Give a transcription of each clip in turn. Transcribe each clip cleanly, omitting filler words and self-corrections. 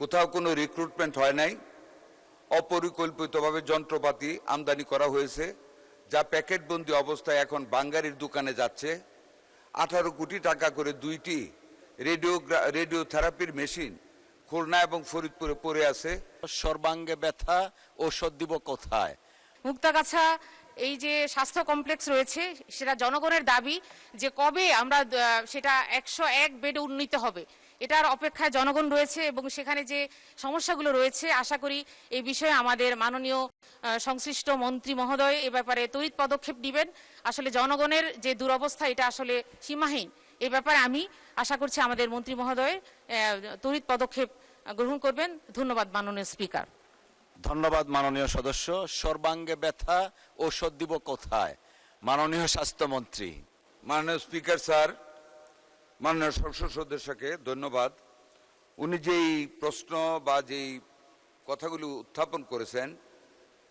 কোথাও কোনো রিক্রুটমেন্ট হয় নাই, অপরিকল্পিতভাবে যন্ত্রপাতি আমদানি করা হয়েছে, যা প্যাকেটবন্দি অবস্থায় এখন বাঙ্গারির দোকানে যাচ্ছে। 18 কোটি টাকা করে 2টি রেডিওথেরাপির মেশিন খুলনা এবং ফরিদপুরে পড়ে আছে। সর্বাঙ্গে ব্যথা ঔষধ দিব কোথায়? মুক্তাগাছা এই যে স্বাস্থ্য কমপ্লেক্স রয়েছে সেটা জনগণের দাবি যে কবে আমরা সেটা 101 বেডে উন্নীত হবে, এটার অপেক্ষায় জনগণ রয়েছে এবং সেখানে যে সমস্যাগুলো রয়েছে আশা করি এই বিষয়ে আমাদের মাননীয় সংশ্লিষ্ট মন্ত্রী মহোদয় এ ব্যাপারে তড়িৎ পদক্ষেপ নেবেন। আসলে জনগণের যে দুরবস্থা এটা আসলে সীমাহীন, এ ব্যাপারে আমি আশা করছি আমাদের মন্ত্রী মহোদয় তড়িৎ পদক্ষেপ গ্রহণ করবেন। ধন্যবাদ মাননীয় স্পিকার। ধন্যবাদ মাননীয় সদস্য। সর্বাঙ্গে ব্যথা ঔষধ দিব কোথায়? মাননীয় স্বাস্থ্যমন্ত্রী। মাননীয় স্পিকার স্যার, মাননীয় সংসদ সদস্যকে ধন্যবাদ। উনি যেই প্রশ্ন বা যেই কথাগুলো উত্থাপন করেছেন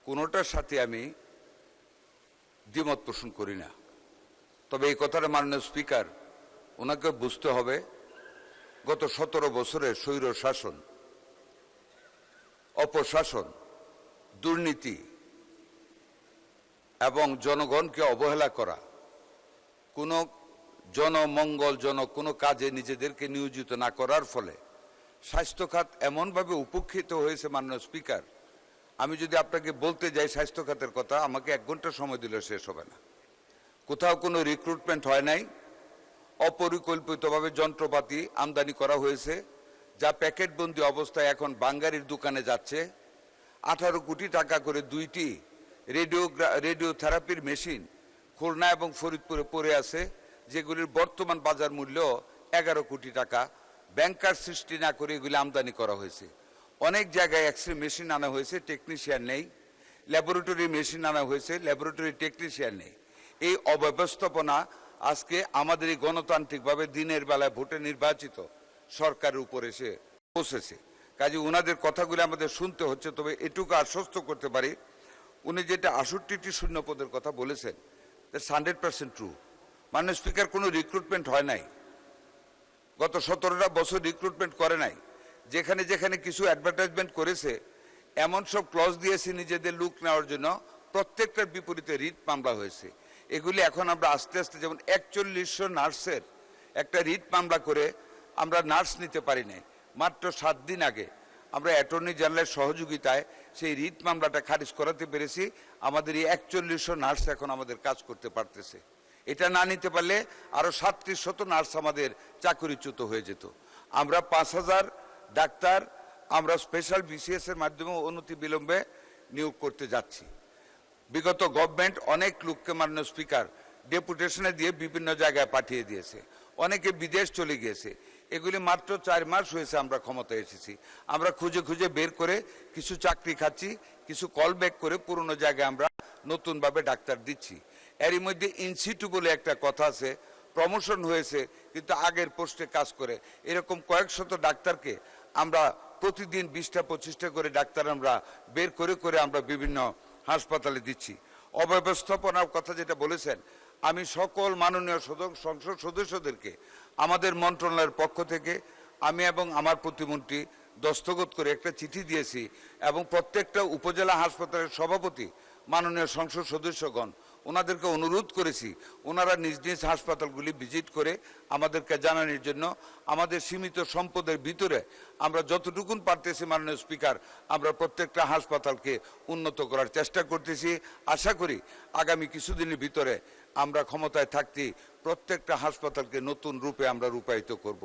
কোনোটার সাথে আমি দ্বিমত পোষণ করি না। তবে এই কথাটা মাননীয় স্পিকার ওনাকে বুঝতে হবে, গত 17 বছরের স্বৈর শাসন, অপশাসন, দুর্নীতি এবং জনগণকে অবহেলা করা, কোনো জনমঙ্গলজনক কোনো কাজে নিজেদেরকে নিয়োজিত না করার ফলে স্বাস্থ্য খাত এমনভাবে উপেক্ষিত হয়েছে। মাননীয় স্পিকার, আমি যদি আপনাকে বলতে যাই স্বাস্থ্য খাতের কথা, আমাকে 1 ঘন্টা সময় দিলে শেষ হবে না। কোথাও কোনো রিক্রুটমেন্ট হয় নাই, অপরিকল্পিতভাবে যন্ত্রপাতি আমদানি করা হয়েছে, যা প্যাকেটবন্দি অবস্থায় এখন বাঙ্গারির দোকানে যাচ্ছে। 18 কোটি টাকা করে 2টি রেডিওথেরাপির মেশিন খুলনা এবং ফরিদপুরে পড়ে আছে, যেগুলির বর্তমান বাজার মূল্য 11 কোটি টাকা। ব্যাংকার সৃষ্টি না করে এগুলি আমদানি করা হয়েছে। অনেক জায়গায় এক্সরে মেশিন আনা হয়েছে, টেকনিশিয়ান নেই। ল্যাবরেটরি মেশিন আনা হয়েছে, ল্যাবরেটরি টেকনিশিয়ান নেই। এই অব্যবস্থাপনা আজকে আমাদের এই গণতান্ত্রিকভাবে দিনের বেলায় ভোটে নির্বাচিত সরকারের উপর এসে পৌঁছেছে। কাজে ওনাদের কথাগুলো আমাদের শুনতে হচ্ছে। তবে এটুকু আশ্বস্ত করতে পারি, উনি যেটা 68টি শূন্য পদের কথা বলেছেন, দ্যাটস 100% ট্রু। মাননীয় স্পিকার, কোনো রিক্রুটমেন্ট হয় নাই, গত 17টা বছর রিক্রুটমেন্ট করে নাই। যেখানে যেখানে কিছু অ্যাডভার্টাইজমেন্ট করেছে, এমন সব ক্লজ দিয়েছে নিজেদের লুক নেওয়ার জন্য, প্রত্যেকটার বিপরীতে রিট মামলা হয়েছে। এগুলি এখন আমরা আস্তে আস্তে, যেমন 4100 নার্সের একটা রিট মামলা করে আমরা নার্স নিতে পারি নাই। মাত্র 7 দিন আগে আমরা অ্যাটর্নি জেনারেলের সহযোগিতায় সেই রিট মামলাটা খারিজ করাতে পেরেছি। আমাদের এই 4100 নার্স এখন আমাদের কাজ করতে পারতেছে। এটা না নিতে পারলে আরও 3700 নার্স আমাদের চাকরিচ্যুত হয়ে যেত। আমরা 5000 ডাক্তার আমরা স্পেশাল বিসিএস এর মাধ্যমে অনতি বিলম্বে নিয়োগ করতে যাচ্ছি। বিগত গভর্নমেন্ট অনেক লোককে মাননীয় স্পিকার ডেপুটেশনে দিয়ে বিভিন্ন জায়গায় পাঠিয়ে দিয়েছে, অনেকে বিদেশ চলে গিয়েছে। এগুলি মাত্র 4 মাস হয়েছে আমরা ক্ষমতায় এসেছি। আমরা খুঁজে খুঁজে বের করে কিছু চাকরি খাচ্ছি, কিছু কল ব্যাক করে পুরনো জায়গায় আমরা নতুনভাবে ডাক্তার দিচ্ছি। এরই মধ্যে ইনসিটু বলে একটা কথা আছে, প্রমোশন হয়েছে কিন্তু আগের পোস্টে কাজ করে। এরকম কয়েক শত ডাক্তারকে আমরা প্রতিদিন 20টা-25টা করে ডাক্তার আমরা বের করে করে আমরা বিভিন্ন হাসপাতালে দিচ্ছি। অব্যবস্থাপনার কথা যেটা বলেছেন, আমি সকল মাননীয় সংসদ সদস্যদেরকে আমাদের মন্ত্রণালয়ের পক্ষ থেকে আমি এবং আমার প্রতিমন্ত্রী দস্তখত করে একটা চিঠি দিয়েছি এবং প্রত্যেকটা উপজেলা হাসপাতালের সভাপতি, মাননীয় সংসদ সদস্যগণ, ওনাদেরকে অনুরোধ করেছি ওনারা নিজ নিজ হাসপাতালগুলি ভিজিট করে আমাদেরকে জানানোর জন্য। আমাদের সীমিত সম্পদের ভিতরে আমরা যতটুকুন পারতেছি মাননীয় স্পিকার, আমরা প্রত্যেকটা হাসপাতালকে উন্নত করার চেষ্টা করতেছি। আশা করি আগামী কিছুদিনের ভিতরে আমরা ক্ষমতায় থাকতে প্রত্যেকটা হাসপাতালকে নতুন রূপে আমরা রূপায়িত করব।